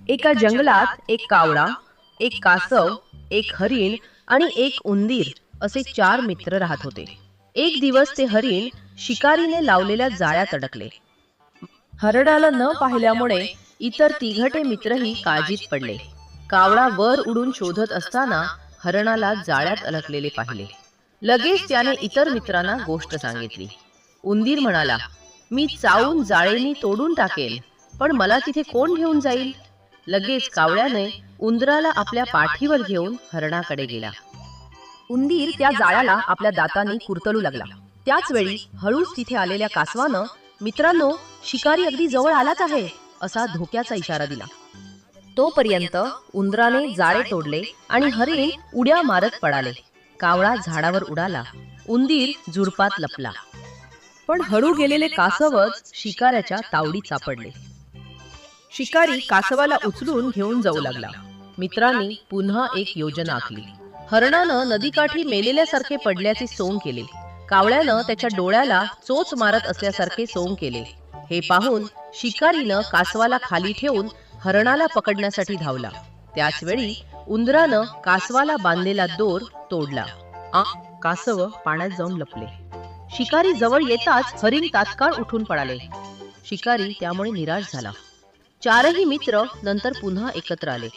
एका जंगलात एक कावळा, एक कासव, एक हरिण आणि एक उंदीर असे 4 मित्र राहत होते. एक दिवस ते हरिण शिकारीने लावलेल्या जाळ्यात अडकले. हरणाला न पाहिल्यामुळे इतर तिघटे मित्रही काळजीत पडले. कावळा वर उडून शोधत असताना हरणाला जाळ्यात अडकलेले पाहिले. लगेच त्याने इतर मित्रांना गोष्ट सांगितली. उंदीर म्हणाला, मी चावून जाळेनी तोडून टाकेल, पण मला तिथे कोण घेऊन जाईल? लगेच कावळ्याने उंदराला आपल्या पाठीवर घेऊन हरणाकडे गेला. उंदीर त्या जाळ्याला आपल्या दातांनी कुरतडू लागला. त्याच वेळी हळूच तिथे आलेल्या कासवानं, मित्रांनो, शिकारी अगदी जवळ आलाच आहे, असा धोक्याचा इशारा दिला. तोपर्यंत उंदराने जाळे तोडले आणि हरिण उड्या मारत पळाले. कावळा झाडावर उडाला, उंदीर झुडपात लपला. पण हळू गेलेले कासवच शिकाऱ्याच्या तावडीत सापडले. शिकारी कासवाला उचलून घेऊन जाऊ लागला. मित्रांनी पुन्हा एक योजना आखली. हरणानं नदीकाठी मेलेल्यासारखे पडल्याचे सोंग केले. कावळ्यानं त्याच्या डोळ्याला चोच मारत असल्यासारखे सोंग केले. हे पाहून शिकारीनं कासवाला खाली ठेवून हरणाला पकडण्यासाठी धावला. त्याच वेळी उंदरानं कासवाला बांधलेला दोर तोडला. कासव पाण्यात जाऊन लपले. शिकारी जवळ येताच हरिण तात्काळ उठून पळाले. शिकारी त्यामुळे निराश झाला. 4ही मित्र नंतर पुन्हा एकत्र आले.